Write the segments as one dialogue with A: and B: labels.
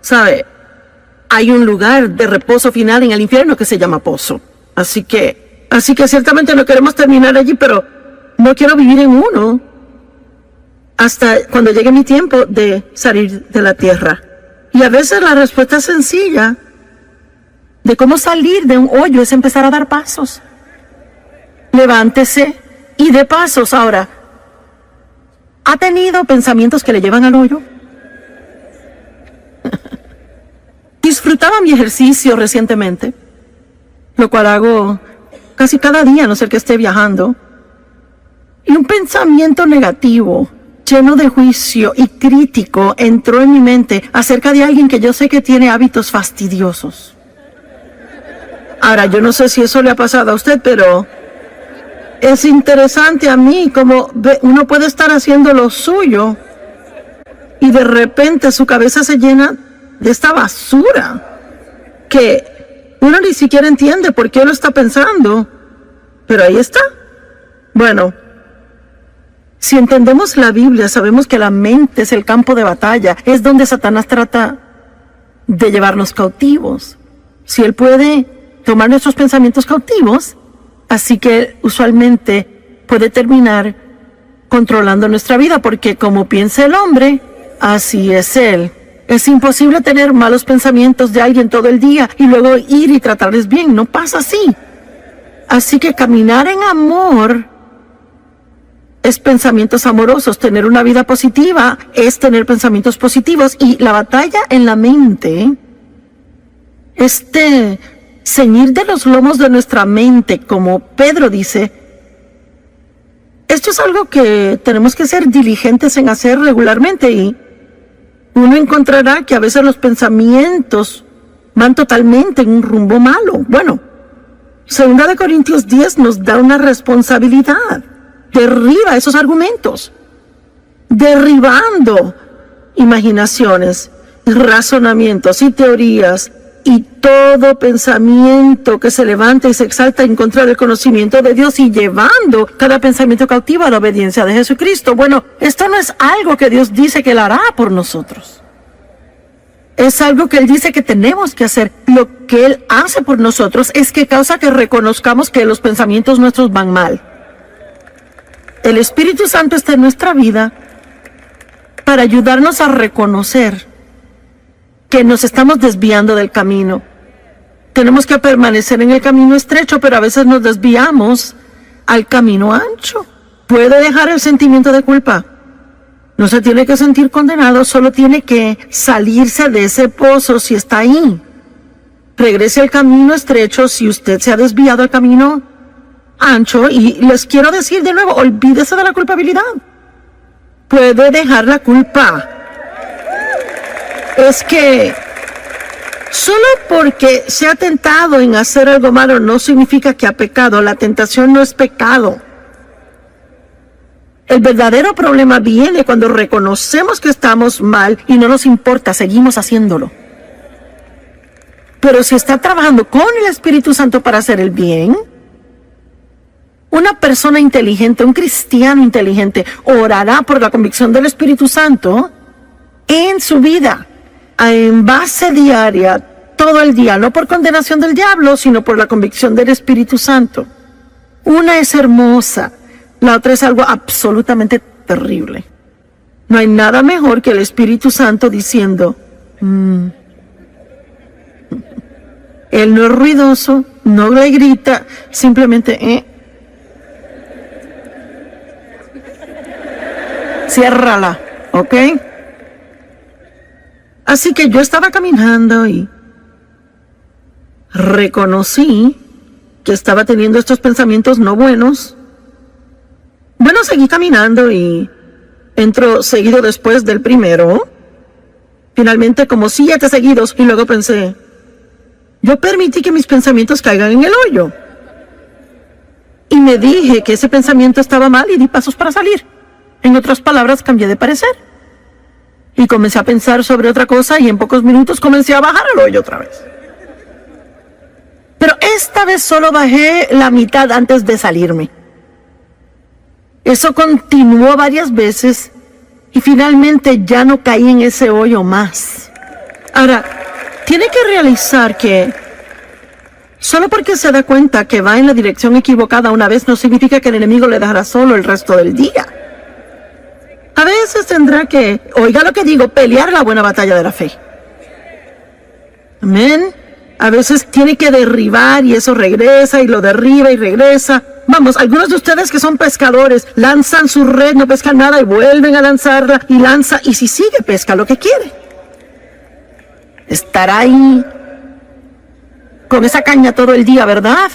A: ¿Sabe? Hay un lugar de reposo final en el infierno que se llama pozo. Así que ciertamente no queremos terminar allí, pero no quiero vivir en uno hasta cuando llegue mi tiempo de salir de la tierra. Y a veces la respuesta sencilla de cómo salir de un hoyo es empezar a dar pasos. Levántese y dé pasos. Ahora, ¿ha tenido pensamientos que le llevan al hoyo? Disfrutaba mi ejercicio recientemente, lo cual hago casi cada día, a no ser que esté viajando. Y un pensamiento negativo, lleno de juicio y crítico, entró en mi mente acerca de alguien que yo sé que tiene hábitos fastidiosos. Ahora, yo no sé si eso le ha pasado a usted, pero es interesante a mí como uno puede estar haciendo lo suyo y de repente su cabeza se llena de esta basura que uno ni siquiera entiende por qué lo está pensando, pero ahí está. Bueno, si entendemos la Biblia, sabemos que la mente es el campo de batalla, es donde Satanás trata de llevarnos cautivos. Si él puede tomar nuestros pensamientos cautivos, así que él usualmente puede terminar controlando nuestra vida, porque como piensa el hombre, así es él. Es imposible tener malos pensamientos de alguien todo el día y luego ir y tratarles bien. No pasa así. Así que caminar en amor es pensamientos amorosos. Tener una vida positiva es tener pensamientos positivos. Y la batalla en la mente, ceñir de los lomos de nuestra mente, como Pedro dice, esto es algo que tenemos que ser diligentes en hacer regularmente, y uno encontrará que a veces los pensamientos van totalmente en un rumbo malo. Bueno, 2 Corintios 10 nos da una responsabilidad. Derriba esos argumentos, derribando imaginaciones, razonamientos y teorías, y todo pensamiento que se levanta y se exalta en contra del conocimiento de Dios, y llevando cada pensamiento cautivo a la obediencia de Jesucristo. Bueno, esto no es algo que Dios dice que Él hará por nosotros. Es algo que Él dice que tenemos que hacer. Lo que Él hace por nosotros es que causa que reconozcamos que los pensamientos nuestros van mal. El Espíritu Santo está en nuestra vida para ayudarnos a reconocer que nos estamos desviando del camino. Tenemos que permanecer en el camino estrecho, pero a veces nos desviamos al camino ancho. Puede dejar el sentimiento de culpa. No se tiene que sentir condenado, solo tiene que salirse de ese pozo si está ahí. Regrese al camino estrecho si usted se ha desviado al camino ancho. Y les quiero decir de nuevo, olvídese de la culpabilidad. Puede dejar la culpa. Es que solo porque se ha tentado en hacer algo malo no significa que ha pecado. La tentación no es pecado. El verdadero problema viene cuando reconocemos que estamos mal y no nos importa, seguimos haciéndolo. Pero si está trabajando con el Espíritu Santo para hacer el bien, una persona inteligente, un cristiano inteligente, orará por la convicción del Espíritu Santo en su vida, en base diaria, todo el día, no por condenación del diablo, sino por la convicción del Espíritu Santo. Una es hermosa, la otra es algo absolutamente terrible. No hay nada mejor que el Espíritu Santo diciendo, Él no es ruidoso, no le grita, simplemente, ciérrala, ¿ok? Así que yo estaba caminando y reconocí que estaba teniendo estos pensamientos no buenos. Bueno, seguí caminando y entro seguido después del primero. Finalmente como 7 seguidos, y luego pensé, yo permití que mis pensamientos caigan en el hoyo. Y me dije que ese pensamiento estaba mal y di pasos para salir. En otras palabras, cambié de parecer. Y comencé a pensar sobre otra cosa y en pocos minutos comencé a bajar al hoyo otra vez. Pero esta vez solo bajé la mitad antes de salirme. Eso continuó varias veces y finalmente ya no caí en ese hoyo más. Ahora, tiene que realizar que solo porque se da cuenta que va en la dirección equivocada una vez no significa que el enemigo le dejará solo el resto del día. A veces tendrá que, oiga lo que digo, pelear la buena batalla de la fe. Amén. A veces tiene que derribar y eso regresa y lo derriba y regresa. Vamos, algunos de ustedes que son pescadores lanzan su red, no pescan nada y vuelven a lanzarla y lanza y si sigue pesca lo que quiere. Estará ahí con esa caña todo el día, ¿verdad?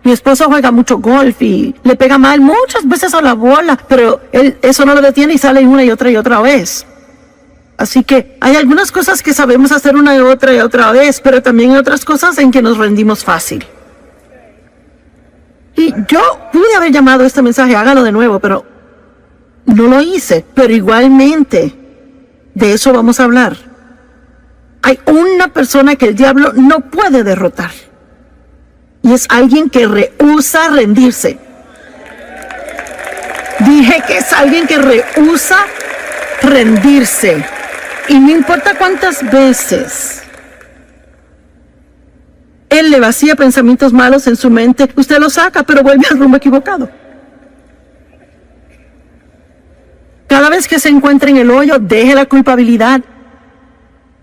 A: Mi esposo juega mucho golf y le pega mal muchas veces a la bola, pero él eso no lo detiene y sale una y otra vez. Así que hay algunas cosas que sabemos hacer una y otra vez, pero también hay otras cosas en que nos rendimos fácil. Y yo pude haber llamado este mensaje, hágalo de nuevo, pero no lo hice. Pero igualmente, de eso vamos a hablar. Hay una persona que el diablo no puede derrotar. Y es alguien que rehúsa rendirse. Dije que es alguien que rehúsa rendirse. Y no importa cuántas veces él le vacía pensamientos malos en su mente, usted lo saca, pero vuelve al rumbo equivocado. Cada vez que se encuentre en el hoyo, deje la culpabilidad.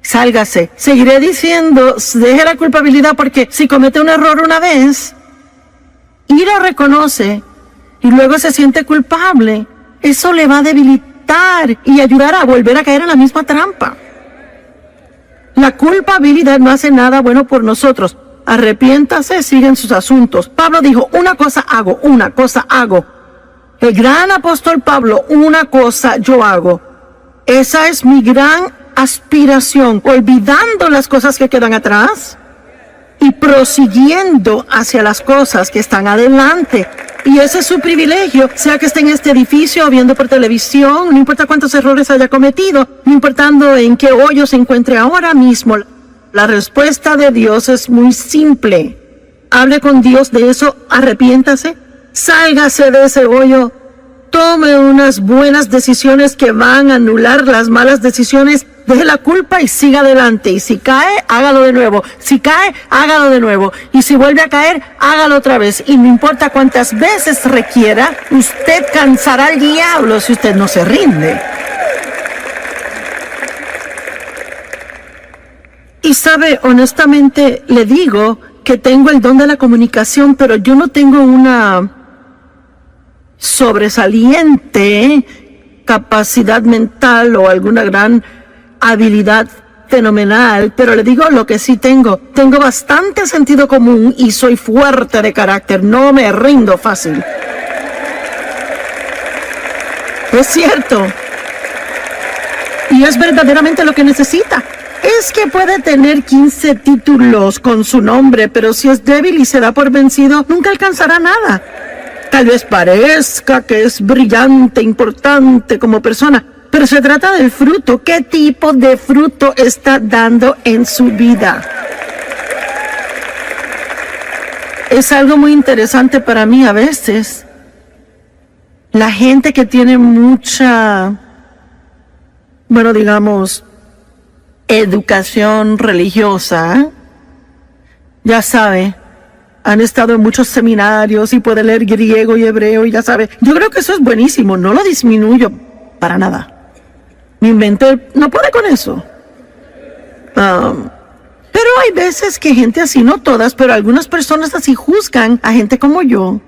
A: Sálgase. Seguiré diciendo, deje la culpabilidad porque si comete un error una vez y lo reconoce y luego se siente culpable, eso le va a debilitar y ayudar a volver a caer en la misma trampa. La culpabilidad no hace nada bueno por nosotros. Arrepiéntase, sigan sus asuntos. Pablo dijo, una cosa hago. El gran apóstol Pablo, una cosa yo hago. Esa es mi gran aspiración, olvidando las cosas que quedan atrás y prosiguiendo hacia las cosas que están adelante. Y ese es su privilegio, sea que esté en este edificio o viendo por televisión, no importa cuántos errores haya cometido, no importando en qué hoyo se encuentre ahora mismo. La respuesta de Dios es muy simple. Hable con Dios de eso, arrepiéntase, sálgase de ese hoyo, tome unas buenas decisiones que van a anular las malas decisiones, deje la culpa y siga adelante. Y si cae, hágalo de nuevo. Si cae, hágalo de nuevo. Y si vuelve a caer, hágalo otra vez. Y no importa cuántas veces requiera, usted cansará al diablo si usted no se rinde. Y sabe, honestamente le digo que tengo el don de la comunicación, pero yo no tengo una sobresaliente capacidad mental o alguna gran habilidad fenomenal, pero le digo lo que sí tengo. Tengo bastante sentido común y soy fuerte de carácter, no me rindo fácil. Es cierto. Y es verdaderamente lo que necesita. Es que puede tener 15 títulos con su nombre, pero si es débil y se da por vencido, nunca alcanzará nada. Tal vez parezca que es brillante, importante como persona, pero se trata del fruto. ¿Qué tipo de fruto está dando en su vida? Es algo muy interesante para mí a veces. La gente que tiene mucha, bueno, digamos, educación religiosa, ya sabe, han estado en muchos seminarios y puede leer griego y hebreo y ya sabe. Yo creo que eso es buenísimo, no lo disminuyo para nada. Mi mente no puede con eso. Pero hay veces que gente así, no todas, pero algunas personas así juzgan a gente como yo,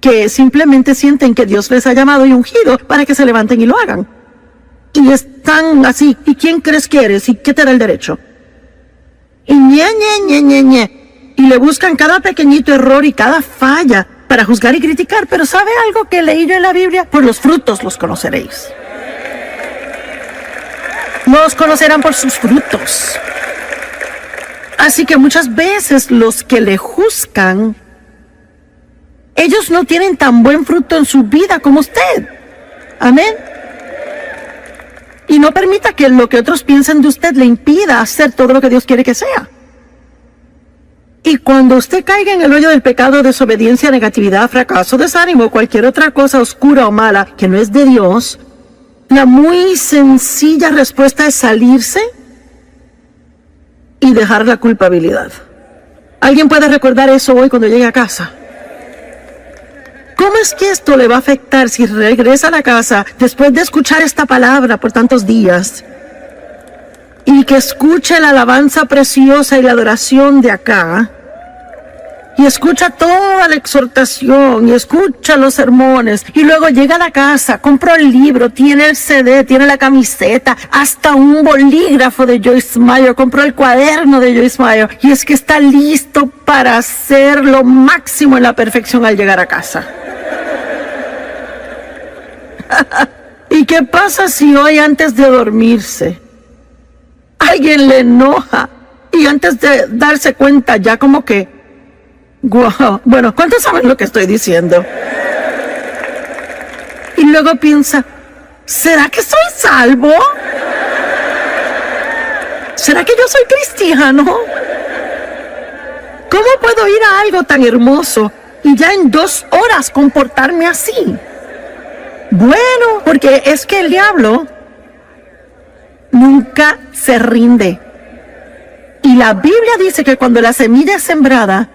A: que simplemente sienten que Dios les ha llamado y ungido para que se levanten y lo hagan. Y están así, ¿y quién crees que eres? ¿Y qué te da el derecho? Y y le buscan cada pequeñito error y cada falla para juzgar y criticar. Pero ¿sabe algo que leí yo en la Biblia? Por los frutos los conoceréis. Los conocerán por sus frutos. Así que muchas veces los que le juzgan, ellos no tienen tan buen fruto en su vida como usted. Amén. Y no permita que lo que otros piensen de usted le impida hacer todo lo que Dios quiere que sea. Y cuando usted caiga en el hoyo del pecado, desobediencia, negatividad, fracaso, desánimo, cualquier otra cosa oscura o mala que no es de Dios, la muy sencilla respuesta es salirse y dejar la culpabilidad. ¿Alguien puede recordar eso hoy cuando llegue a casa? ¿Cómo es que esto le va a afectar si regresa a la casa después de escuchar esta palabra por tantos días y que escuche la alabanza preciosa y la adoración de acá y escucha toda la exhortación y escucha los sermones y luego llega a la casa, compra el libro, tiene el CD, tiene la camiseta, hasta un bolígrafo de Joyce Meyer, compró el cuaderno de Joyce Meyer y es que está listo para hacer lo máximo en la perfección al llegar a casa? ¿Y qué pasa si hoy antes de dormirse alguien le enoja y antes de darse cuenta ya como que, wow, bueno, ¿cuántos saben lo que estoy diciendo? Y luego piensa, ¿será que soy salvo? ¿Será que yo soy cristiano? ¿Cómo puedo ir a algo tan hermoso y ya en 2 horas comportarme así? Bueno, porque es que el diablo nunca se rinde. Y la Biblia dice que cuando la semilla es sembrada,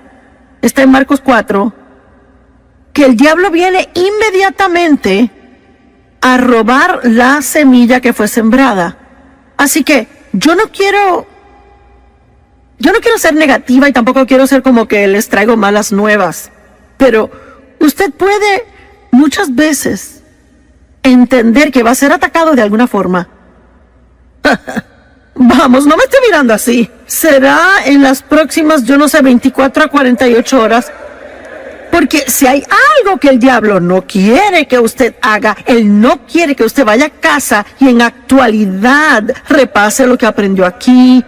A: está en Marcos 4, que el diablo viene inmediatamente a robar la semilla que fue sembrada. Así que yo no quiero ser negativa y tampoco quiero ser como que les traigo malas nuevas, pero usted puede muchas veces entender que va a ser atacado de alguna forma. Vamos, no me esté mirando así. Será en las próximas, 24 a 48 horas. Porque si hay algo que el diablo no quiere que usted haga, él no quiere que usted vaya a casa y en actualidad repase lo que aprendió aquí,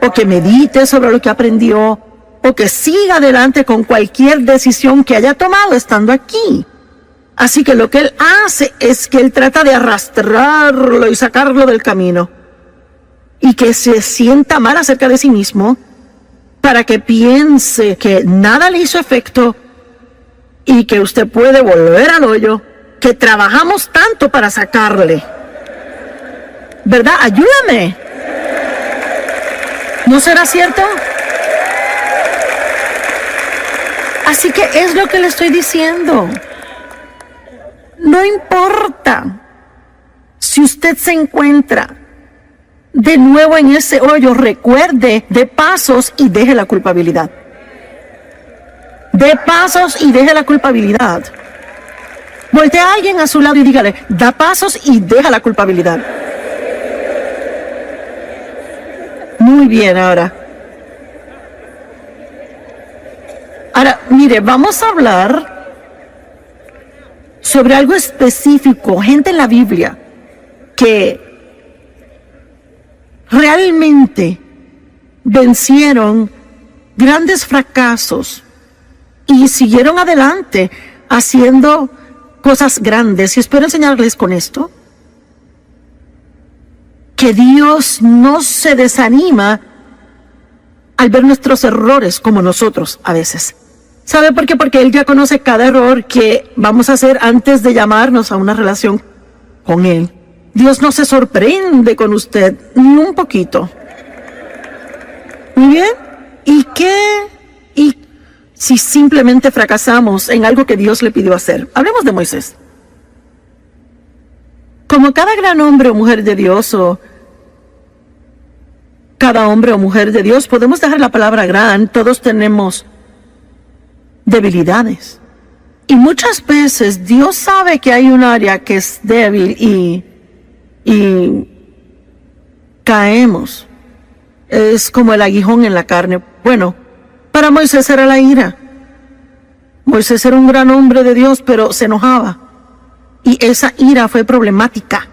A: o que medite sobre lo que aprendió, o que siga adelante con cualquier decisión que haya tomado estando aquí. Así que lo que él hace es que él trata de arrastrarlo y sacarlo del camino. Y que se sienta mal acerca de sí mismo para que piense que nada le hizo efecto y que usted puede volver al hoyo que trabajamos tanto para sacarle. ¿Verdad? Ayúdame. ¿No será cierto? Así que es lo que le estoy diciendo. No importa si usted se encuentra de nuevo en ese hoyo, recuerde, dé pasos y deje la culpabilidad. Dé pasos y deje la culpabilidad. Voltea a alguien a su lado y dígale, da pasos y deja la culpabilidad. Muy bien, ahora, mire, vamos a hablar sobre algo específico, gente en la Biblia que realmente vencieron grandes fracasos y siguieron adelante haciendo cosas grandes. Y espero enseñarles con esto que Dios no se desanima al ver nuestros errores como nosotros a veces. ¿Sabe por qué? Porque Él ya conoce cada error que vamos a hacer antes de llamarnos a una relación con Él. Dios no se sorprende con usted ni un poquito. Muy bien. ¿Y qué? ¿Y si simplemente fracasamos en algo que Dios le pidió hacer? Hablemos de Moisés. Como cada gran hombre o mujer de Dios, o cada hombre o mujer de Dios, podemos dejar la palabra gran, todos tenemos debilidades. Y muchas veces Dios sabe que hay un área que es débil y caemos. Es como el aguijón en la carne. Bueno, para Moisés era la ira. Moisés era un gran hombre de Dios, pero se enojaba. Y esa ira fue problemática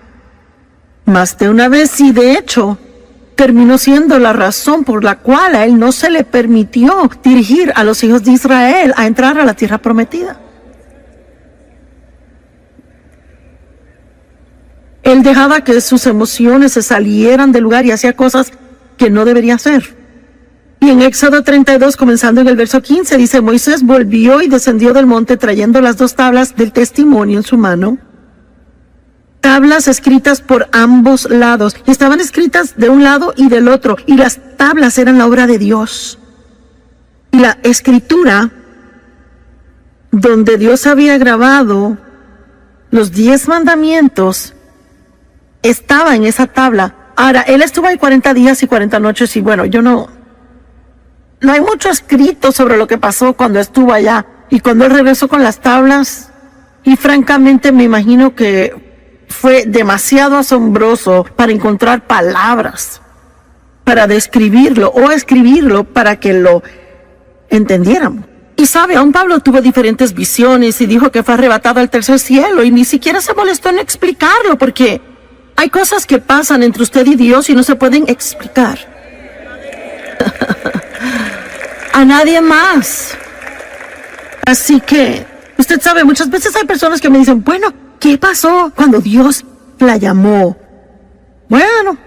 A: más de una vez, y de hecho terminó siendo la razón por la cual a él no se le permitió dirigir a los hijos de Israel a entrar a la tierra prometida. Él dejaba que sus emociones se salieran del lugar y hacía cosas que no debería hacer. Y en Éxodo 32, comenzando en el verso 15, dice: Moisés volvió y descendió del monte trayendo las 2 tablas del testimonio en su mano. tablas escritas por ambos lados. Estaban escritas de un lado y del otro, y las tablas eran la obra de Dios. Y la escritura, donde Dios había grabado los 10 mandamientos, estaba en esa tabla. Ahora, él estuvo ahí 40 días y 40 noches, y bueno, no hay mucho escrito sobre lo que pasó cuando estuvo allá y cuando él regresó con las tablas. Y francamente me imagino que fue demasiado asombroso para encontrar palabras para describirlo o escribirlo para que lo entendiéramos. Y sabe, aún Pablo tuvo diferentes visiones y dijo que fue arrebatado al tercer cielo, y ni siquiera se molestó en explicarlo, porque hay cosas que pasan entre usted y Dios y no se pueden explicar a nadie más. Así que, usted sabe, muchas veces hay personas que me dicen, bueno, ¿qué pasó cuando Dios la llamó? Bueno,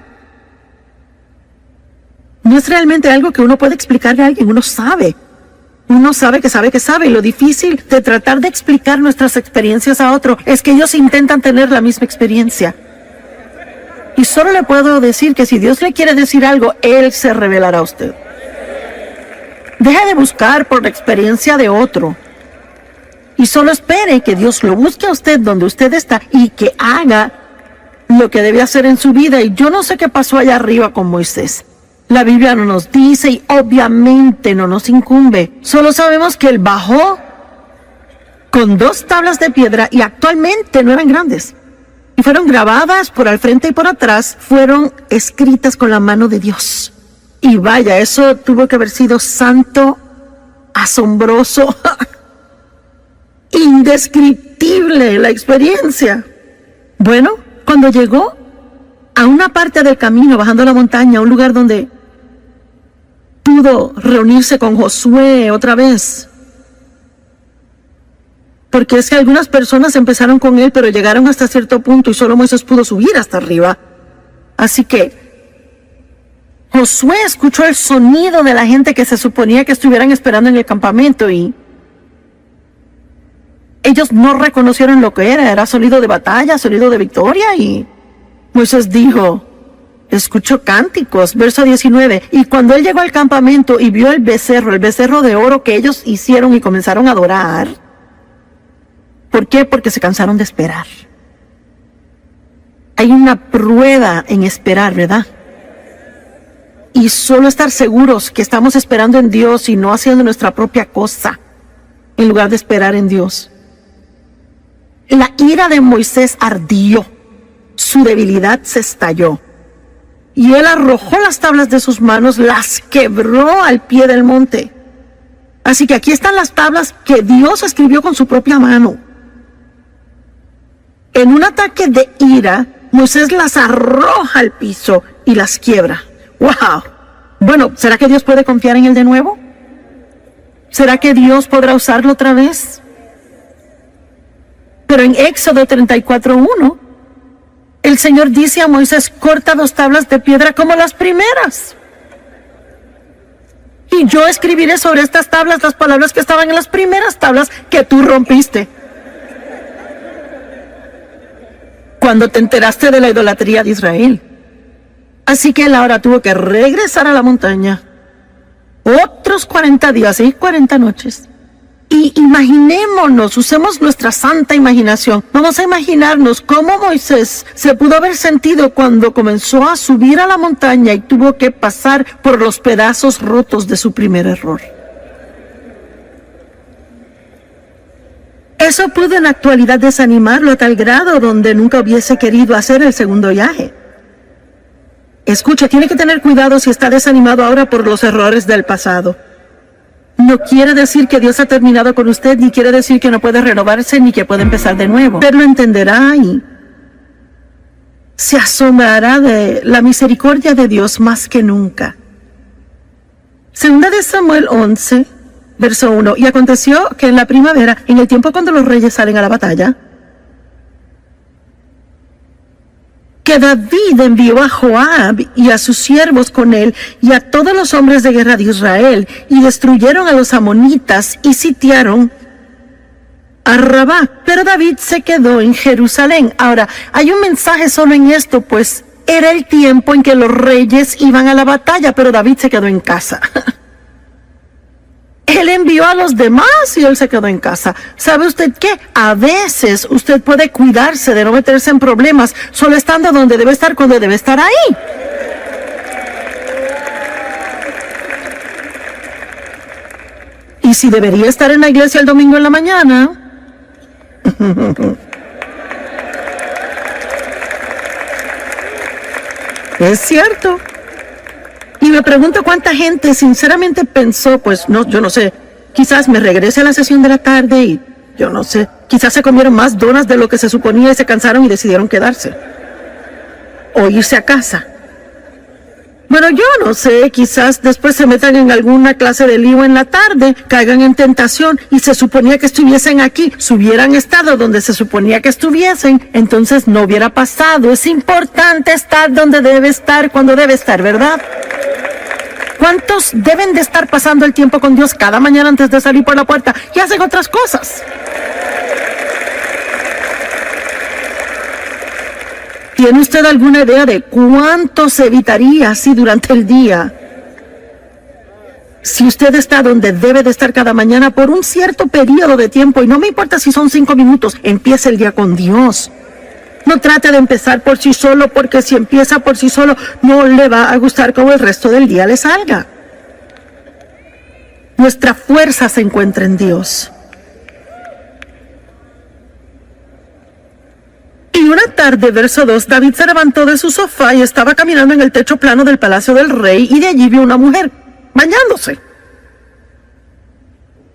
A: no es realmente algo que uno puede explicarle a alguien. Uno sabe que sabe que sabe. Y lo difícil de tratar de explicar nuestras experiencias a otro es que ellos intentan tener la misma experiencia. Y solo le puedo decir que si Dios le quiere decir algo, Él se revelará a usted. Deje de buscar por la experiencia de otro. Y solo espere que Dios lo busque a usted donde usted está y que haga lo que debe hacer en su vida. Y yo no sé qué pasó allá arriba con Moisés. La Biblia no nos dice y obviamente no nos incumbe. Solo sabemos que él bajó con 2 tablas de piedra y actualmente no eran grandes. Y fueron grabadas por al frente y por atrás, fueron escritas con la mano de Dios. Y vaya, eso tuvo que haber sido santo, asombroso, indescriptible la experiencia. Bueno, cuando llegó a una parte del camino, bajando la montaña, a un lugar donde pudo reunirse con Josué otra vez. Porque es que algunas personas empezaron con él, pero llegaron hasta cierto punto y solo Moisés pudo subir hasta arriba. Así que Josué escuchó el sonido de la gente que se suponía que estuvieran esperando en el campamento, y ellos no reconocieron lo que era sonido de batalla, sonido de victoria. Y Moisés dijo, escuchó cánticos, verso 19, y cuando él llegó al campamento y vio el becerro de oro que ellos hicieron y comenzaron a adorar. ¿Por qué? Porque se cansaron de esperar. Hay una prueba en esperar, ¿verdad? Y solo estar seguros que estamos esperando en Dios y no haciendo nuestra propia cosa, en lugar de esperar en Dios. La ira de Moisés ardió, su debilidad se estalló, y él arrojó las tablas de sus manos, las quebró al pie del monte. Así que aquí están las tablas que Dios escribió con su propia mano. En un ataque de ira, Moisés las arroja al piso y las quiebra. ¡Wow! Bueno, ¿será que Dios puede confiar en él de nuevo? ¿Será que Dios podrá usarlo otra vez? Pero en Éxodo 34:1, el Señor dice a Moisés, corta 2 tablas de piedra como las primeras. Y yo escribiré sobre estas tablas las palabras que estaban en las primeras tablas que tú rompiste. Cuando te enteraste de la idolatría de Israel. Así que él ahora tuvo que regresar a la montaña. Otros 40 días y 40 noches. Y imaginémonos, usemos nuestra santa imaginación. Vamos a imaginarnos cómo Moisés se pudo haber sentido cuando comenzó a subir a la montaña y tuvo que pasar por los pedazos rotos de su primer error. Eso pudo en la actualidad desanimarlo a tal grado donde nunca hubiese querido hacer el segundo viaje. Escucha, tiene que tener cuidado si está desanimado ahora por los errores del pasado. No quiere decir que Dios ha terminado con usted, ni quiere decir que no puede renovarse, ni que puede empezar de nuevo. Pero lo entenderá y se asombrará de la misericordia de Dios más que nunca. Segunda de Samuel 11, verso 1. Y aconteció que en la primavera, en el tiempo cuando los reyes salen a la batalla, que David envió a Joab y a sus siervos con él y a todos los hombres de guerra de Israel, y destruyeron a los amonitas y sitiaron a Rabá, pero David se quedó en Jerusalén. Ahora, hay un mensaje solo en esto, pues era el tiempo en que los reyes iban a la batalla, pero David se quedó en casa. Él envió a los demás y él se quedó en casa. ¿Sabe usted qué? A veces usted puede cuidarse de no meterse en problemas solo estando donde debe estar cuando debe estar ahí. Y si debería estar en la iglesia el domingo en la mañana, es cierto. Y me pregunto cuánta gente sinceramente pensó, pues no, yo no sé, quizás me regrese a la sesión de la tarde y yo no sé, quizás se comieron más donas de lo que se suponía y se cansaron y decidieron quedarse. O irse a casa. Bueno, yo no sé, quizás después se metan en alguna clase de lío en la tarde, caigan en tentación y se suponía que estuviesen aquí. Si hubieran estado donde se suponía que estuviesen, entonces no hubiera pasado. Es importante estar donde debe estar, cuando debe estar, ¿verdad? ¿Cuántos deben de estar pasando el tiempo con Dios cada mañana antes de salir por la puerta y hacen otras cosas? ¿Tiene usted alguna idea de cuánto se evitaría así durante el día? Si usted está donde debe de estar cada mañana por un cierto periodo de tiempo, y no me importa si son 5 minutos, empiece el día con Dios. No trate de empezar por sí solo, porque si empieza por sí solo, no le va a gustar cómo el resto del día le salga. Nuestra fuerza se encuentra en Dios. Y una tarde, verso 2, David se levantó de su sofá y estaba caminando en el techo plano del palacio del rey, y de allí vio una mujer bañándose.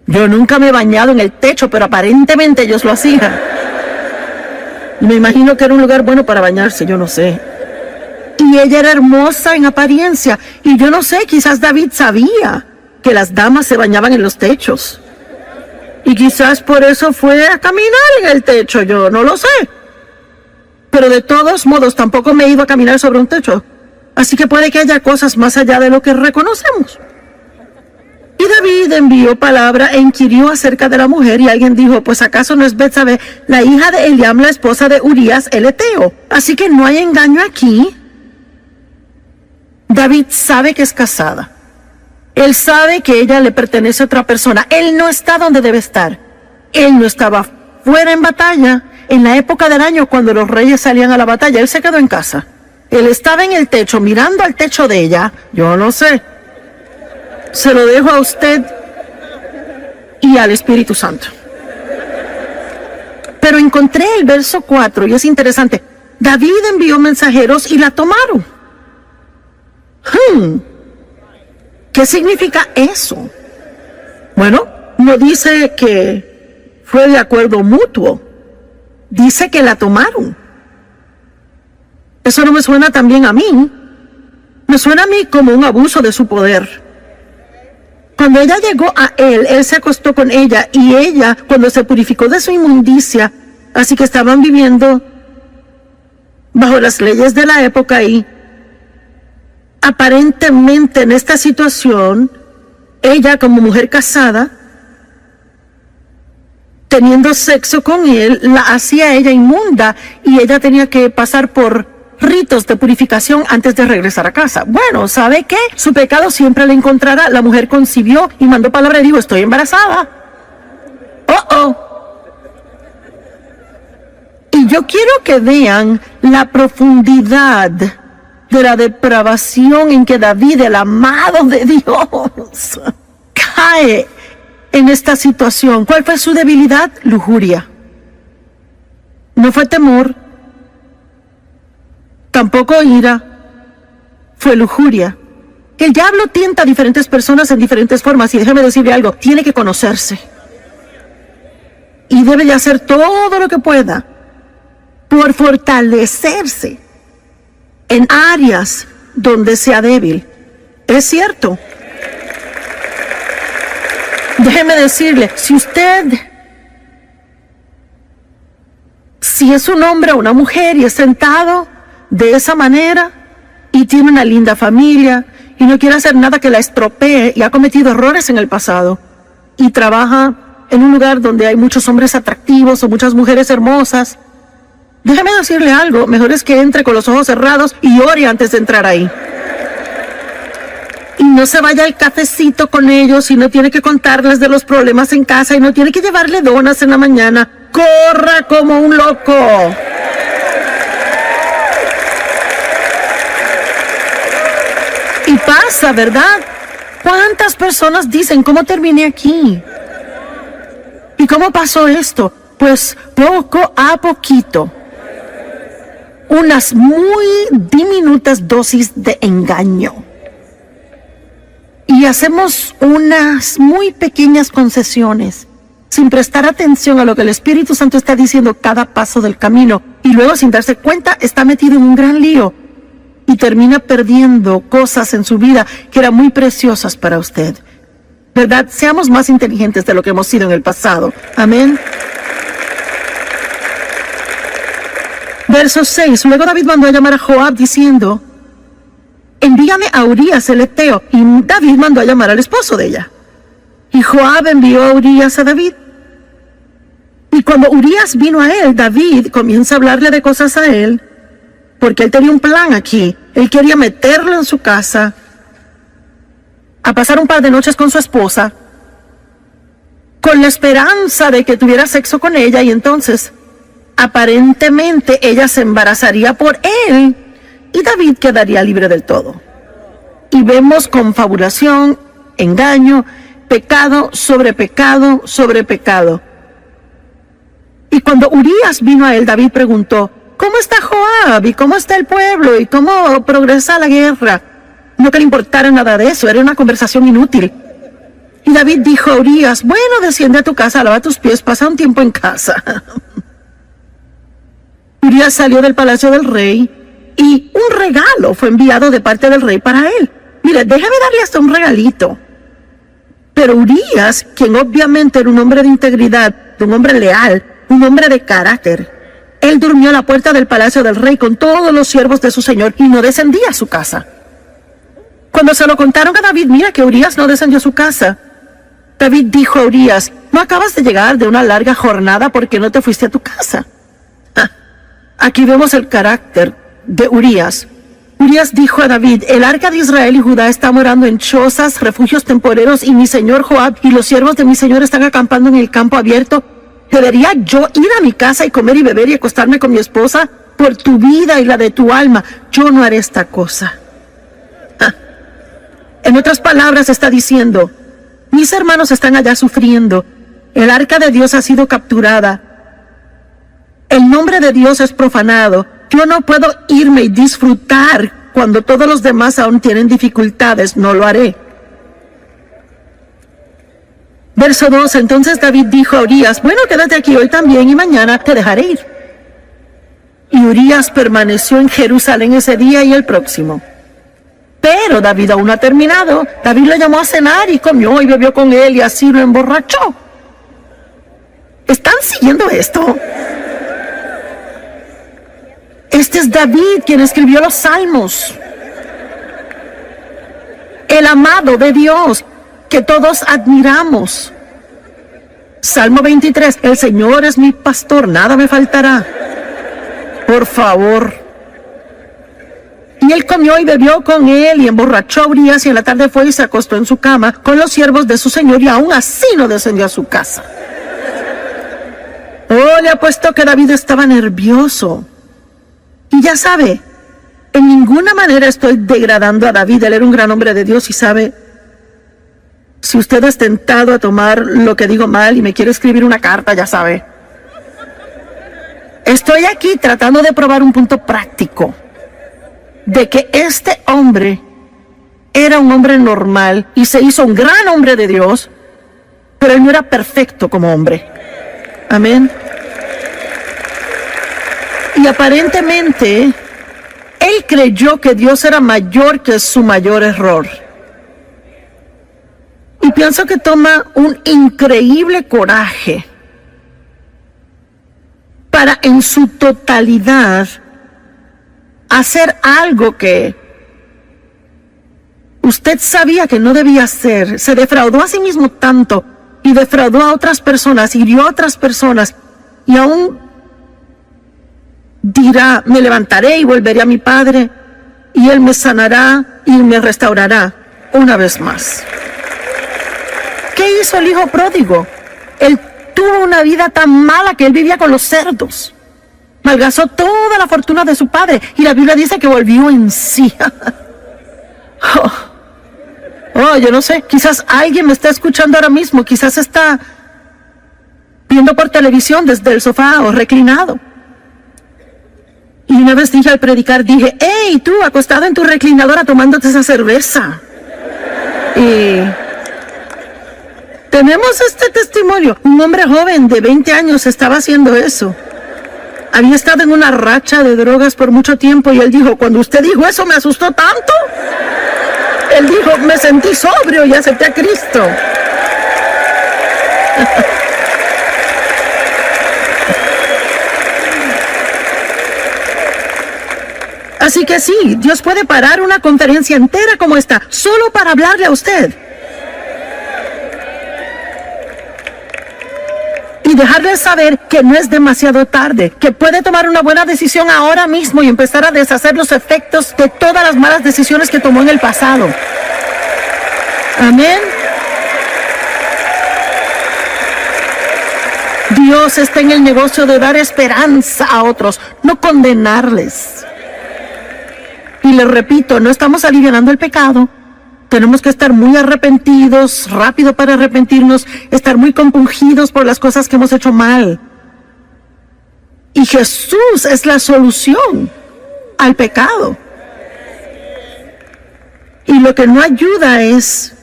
A: Yo nunca me he bañado en el techo, pero aparentemente ellos lo hacían. Y me imagino que era un lugar bueno para bañarse, yo no sé. Y ella era hermosa en apariencia, y yo no sé, quizás David sabía que las damas se bañaban en los techos. Y quizás por eso fue a caminar en el techo, yo no lo sé. Pero de todos modos, tampoco me he ido a caminar sobre un techo. Así que puede que haya cosas más allá de lo que reconocemos. Y David envió palabra e inquirió acerca de la mujer, y alguien dijo, pues acaso no es Betsabé, la hija de Eliam, la esposa de Urías el Eteo. Así que no hay engaño aquí. David sabe que es casada. Él sabe que ella le pertenece a otra persona. Él no está donde debe estar. Él no estaba fuera en batalla. En la época del año, cuando los reyes salían a la batalla, él se quedó en casa. Él estaba en el techo, mirando al techo de ella. Yo no sé. Se lo dejo a usted y al Espíritu Santo. Pero encontré el verso 4 y es interesante. David envió mensajeros y la tomaron. ¿Qué significa eso? Bueno, no dice que fue de acuerdo mutuo. Dice que la tomaron. Eso no me suena tan bien a mí. Me suena a mí como un abuso de su poder. Cuando ella llegó a él, él se acostó con ella, y ella, cuando se purificó de su inmundicia, así que estaban viviendo bajo las leyes de la época, y aparentemente en esta situación, ella como mujer casada, teniendo sexo con él, la hacía ella inmunda, y ella tenía que pasar por ritos de purificación antes de regresar a casa. Bueno, ¿sabe qué? Su pecado siempre le encontrará. La mujer concibió y mandó palabra y dijo, estoy embarazada. Y yo quiero que vean la profundidad de la depravación en que David, el amado de Dios, cae en esta situación. ¿Cuál fue su debilidad? Lujuria. No fue temor. Tampoco ira, fue lujuria. El diablo tienta a diferentes personas en diferentes formas, y déjeme decirle algo, tiene que conocerse. Y debe de hacer todo lo que pueda por fortalecerse en áreas donde sea débil. Es cierto. Déjeme decirle, si es un hombre o una mujer y es sentado de esa manera y tiene una linda familia y no quiere hacer nada que la estropee y ha cometido errores en el pasado y trabaja en un lugar donde hay muchos hombres atractivos o muchas mujeres hermosas, déjame decirle algo, mejor es que entre con los ojos cerrados y ore antes de entrar ahí. Y no se vaya al cafecito con ellos y no tiene que contarles de los problemas en casa y no tiene que llevarle donas en la mañana. ¡Corra como un loco! Y pasa, ¿verdad? ¿Cuántas personas dicen, ¿cómo terminé aquí? ¿Y cómo pasó esto? Pues poco a poquito. Unas muy diminutas dosis de engaño. Y hacemos unas muy pequeñas concesiones, sin prestar atención a lo que el Espíritu Santo está diciendo cada paso del camino. Y luego, sin darse cuenta, está metido en un gran lío. Y termina perdiendo cosas en su vida que eran muy preciosas para usted. ¿Verdad? Seamos más inteligentes de lo que hemos sido en el pasado. Amén. Verso 6. Luego David mandó a llamar a Joab diciendo, envíame a Urías el Eteo. Y David mandó a llamar al esposo de ella. Y Joab envió a Urías a David. Y cuando Urías vino a él, David comienza a hablarle de cosas a él, porque él tenía un plan aquí. Él quería meterlo en su casa, a pasar un par de noches con su esposa, con la esperanza de que tuviera sexo con ella, y entonces, aparentemente, ella se embarazaría por él, y David quedaría libre del todo. Y vemos confabulación, engaño, pecado sobre pecado sobre pecado. Y cuando Urías vino a él, David preguntó, ¿cómo está Joab? ¿Y cómo está el pueblo? ¿Y cómo progresa la guerra? No que le importara nada de eso, era una conversación inútil. Y David dijo a Urías, bueno, desciende a tu casa, lava tus pies, pasa un tiempo en casa. Urías salió del palacio del rey y un regalo fue enviado de parte del rey para él. Mire, déjame darle hasta un regalito. Pero Urías, quien obviamente era un hombre de integridad, un hombre leal, un hombre de carácter, él durmió a la puerta del palacio del rey con todos los siervos de su señor y no descendía a su casa. Cuando se lo contaron a David, mira que Urías no descendió a su casa. David dijo a Urías, ¿no acabas de llegar de una larga jornada porque no te fuiste a tu casa? Aquí vemos el carácter de Urías. Urías dijo a David, el arca de Israel y Judá está morando en chozas, refugios temporeros, y mi señor Joab y los siervos de mi señor están acampando en el campo abierto. ¿Debería yo ir a mi casa y comer y beber y acostarme con mi esposa? Por tu vida y la de tu alma, yo no haré esta cosa. En otras palabras, está diciendo, mis hermanos están allá sufriendo, el arca de Dios ha sido capturada, el nombre de Dios es profanado, yo no puedo irme y disfrutar cuando todos los demás aún tienen dificultades, no lo haré. Verso 2, entonces David dijo a Urías, bueno, quédate aquí hoy también y mañana te dejaré ir. Y Urías permaneció en Jerusalén ese día y el próximo. Pero David aún no ha terminado. David lo llamó a cenar y comió y bebió con él y así lo emborrachó. ¿Están siguiendo esto? Este es David quien escribió los salmos. El amado de Dios que todos admiramos. Salmo 23, el Señor es mi pastor, nada me faltará. Por favor. Y él comió y bebió con él y emborrachó a Urías y en la tarde fue y se acostó en su cama con los siervos de su señor y aún así no descendió a su casa. Oh, le apuesto que David estaba nervioso. Y ya sabe, en ninguna manera estoy degradando a David, él era un gran hombre de Dios y sabe, si usted es tentado a tomar lo que digo mal y me quiere escribir una carta, ya sabe. Estoy aquí tratando de probar un punto práctico de que este hombre era un hombre normal y se hizo un gran hombre de Dios, pero él no era perfecto como hombre. Amén. Y aparentemente, él creyó que Dios era mayor que su mayor error. Y pienso que toma un increíble coraje para en su totalidad hacer algo que usted sabía que no debía hacer. Se defraudó a sí mismo tanto y defraudó a otras personas, hirió a otras personas, y aún dirá, me levantaré y volveré a mi Padre, y Él me sanará y me restaurará una vez más. ¿Qué hizo el hijo pródigo? Él tuvo una vida tan mala que él vivía con los cerdos. Malgastó toda la fortuna de su padre, y la Biblia dice que volvió en sí. Yo no sé, quizás alguien me está escuchando ahora mismo, quizás está viendo por televisión desde el sofá o reclinado. Y una vez dije al predicar, dije, hey, tú acostado en tu reclinadora tomándote esa cerveza. Y tenemos este testimonio. Un hombre joven de 20 años estaba haciendo eso. Había estado en una racha de drogas por mucho tiempo, y él dijo, cuando usted dijo eso me asustó tanto. Él dijo, me sentí sobrio y acepté a Cristo. Así que sí, Dios puede parar una conferencia entera como esta, solo para hablarle a usted. Y dejarle saber que no es demasiado tarde, que puede tomar una buena decisión ahora mismo y empezar a deshacer los efectos de todas las malas decisiones que tomó en el pasado. Amén. Dios está en el negocio de dar esperanza a otros, no condenarles. Y les repito, no estamos alivianando el pecado. Tenemos que estar muy arrepentidos, rápido para arrepentirnos, estar muy compungidos por las cosas que hemos hecho mal. Y Jesús es la solución al pecado. Y lo que no ayuda es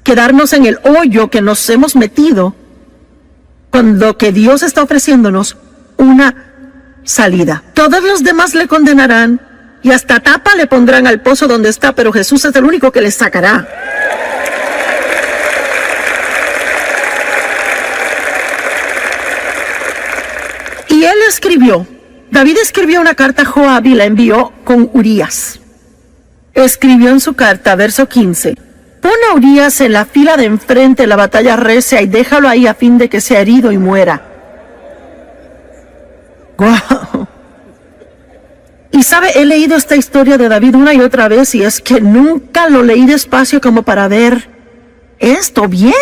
A: quedarnos en el hoyo que nos hemos metido, cuando que Dios está ofreciéndonos una salida. Todos los demás le condenarán y hasta tapa le pondrán al pozo donde está, pero Jesús es el único que les sacará. Y él escribió, David escribió una carta a Joab y la envió con Urías. Escribió en su carta, verso 15, pon a Urías en la fila de enfrente, la batalla recia, y déjalo ahí a fin de que sea herido y muera. ¡Guau! Y sabe, he leído esta historia de David una y otra vez, y es que nunca lo leí despacio como para ver esto bien.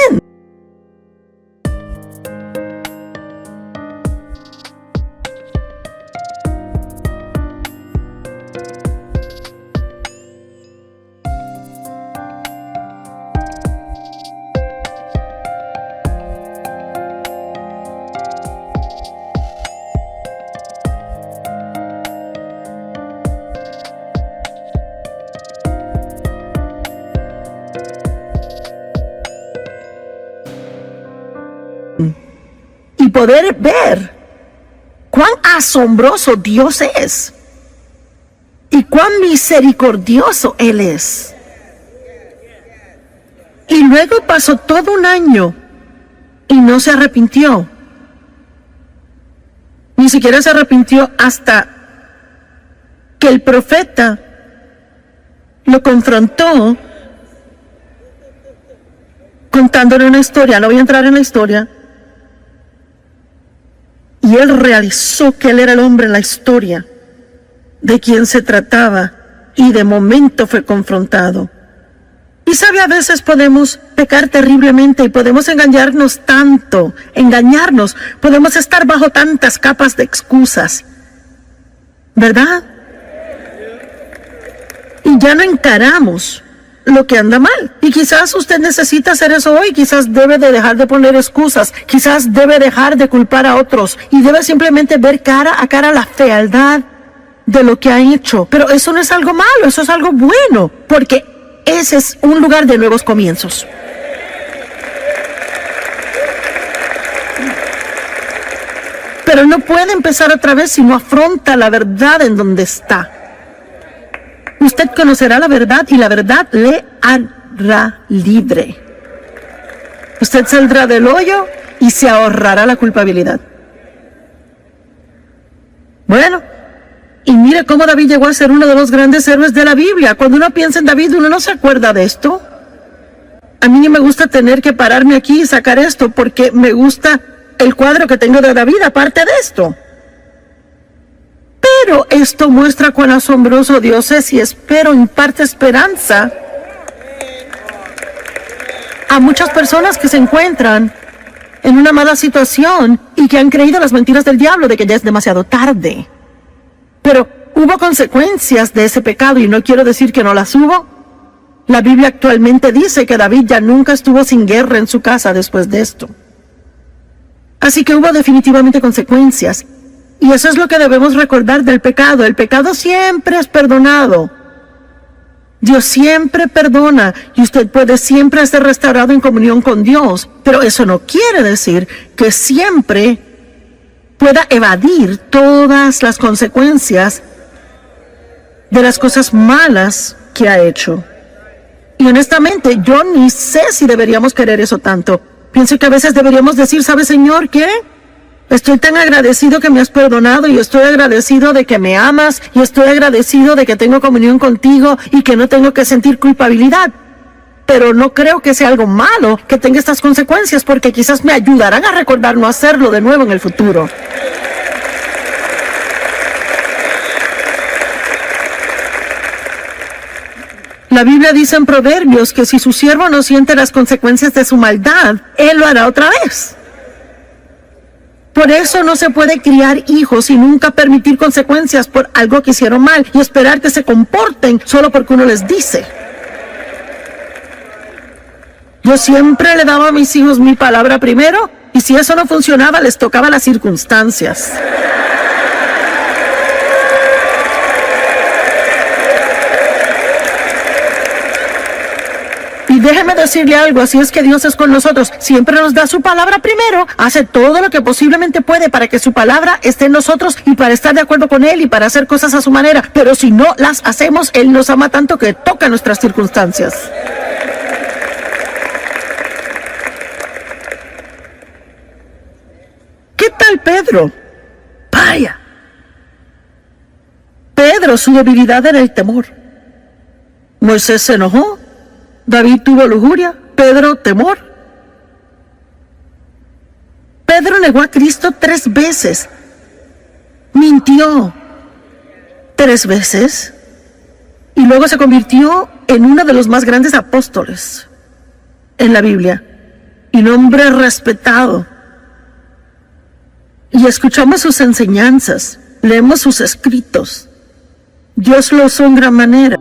A: Y poder ver cuán asombroso Dios es y cuán misericordioso Él es. Y luego pasó todo un año y no se arrepintió. Ni siquiera se arrepintió hasta que el profeta lo confrontó contándole una historia. No voy a entrar en la historia. Y él realizó que él era el hombre en la historia de quien se trataba, y de momento fue confrontado. Y sabe, a veces podemos pecar terriblemente y podemos engañarnos, podemos estar bajo tantas capas de excusas, ¿verdad? Y ya no encaramos lo que anda mal. Y quizás usted necesita hacer eso hoy, quizás debe de dejar de poner excusas, quizás debe dejar de culpar a otros y debe simplemente ver cara a cara la fealdad de lo que ha hecho. Pero eso no es algo malo, eso es algo bueno, porque ese es un lugar de nuevos comienzos. Pero no puede empezar otra vez si no afronta la verdad en donde está. Usted conocerá la verdad y la verdad le hará libre. Usted saldrá del hoyo y se ahorrará la culpabilidad. Bueno, y mire cómo David llegó a ser uno de los grandes héroes de la Biblia. Cuando uno piensa en David, uno no se acuerda de esto. A mí ni me gusta tener que pararme aquí y sacar esto porque me gusta el cuadro que tengo de David, aparte de esto. Pero esto muestra cuán asombroso Dios es y espero imparte esperanza a muchas personas que se encuentran en una mala situación y que han creído las mentiras del diablo de que ya es demasiado tarde. Pero hubo consecuencias de ese pecado y no quiero decir que no las hubo. La Biblia actualmente dice que David ya nunca estuvo sin guerra en su casa después de esto. Así que hubo definitivamente consecuencias. Y eso es lo que debemos recordar del pecado. El pecado siempre es perdonado. Dios siempre perdona y usted puede siempre ser restaurado en comunión con Dios. Pero eso no quiere decir que siempre pueda evadir todas las consecuencias de las cosas malas que ha hecho. Y honestamente, yo ni sé si deberíamos querer eso tanto. Pienso que a veces deberíamos decir, ¿sabe, Señor, qué? Estoy tan agradecido que me has perdonado y estoy agradecido de que me amas y estoy agradecido de que tengo comunión contigo y que no tengo que sentir culpabilidad. Pero no creo que sea algo malo que tenga estas consecuencias porque quizás me ayudarán a recordar no hacerlo de nuevo en el futuro. La Biblia dice en Proverbios que si su siervo no siente las consecuencias de su maldad, él lo hará otra vez. Por eso no se puede criar hijos y nunca permitir consecuencias por algo que hicieron mal y esperar que se comporten solo porque uno les dice. Yo siempre le daba a mis hijos mi palabra primero y si eso no funcionaba les tocaba las circunstancias. Y déjeme decirle algo, así es que Dios es con nosotros, siempre nos da su palabra primero, hace todo lo que posiblemente puede para que su palabra esté en nosotros y para estar de acuerdo con Él y para hacer cosas a su manera, pero si no las hacemos, Él nos ama tanto que toca nuestras circunstancias. ¿Qué tal Pedro? Vaya. Pedro, su debilidad era el temor. Moisés se enojó. David tuvo lujuria, Pedro temor. Pedro negó a Cristo 3 veces. Mintió 3 veces. Y luego se convirtió en uno de los más grandes apóstoles en la Biblia. Y un hombre respetado. Y escuchamos sus enseñanzas, leemos sus escritos. Dios lo usó en gran manera.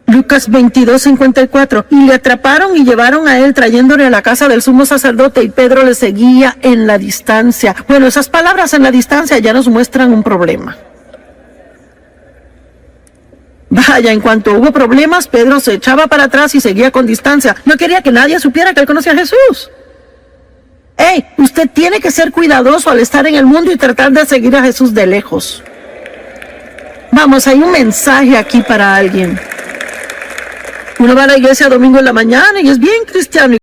A: Lucas 22:54, y le atraparon y llevaron a él trayéndole a la casa del sumo sacerdote y Pedro le seguía en la distancia. Bueno, esas palabras en la distancia ya nos muestran un problema. Vaya, en cuanto hubo problemas, Pedro se echaba para atrás y seguía con distancia. No quería que nadie supiera que él conocía a Jesús. Usted tiene que ser cuidadoso al estar en el mundo y tratar de seguir a Jesús de lejos. Vamos, hay un mensaje aquí para alguien. Uno va a la iglesia domingo en la mañana y es bien cristiano.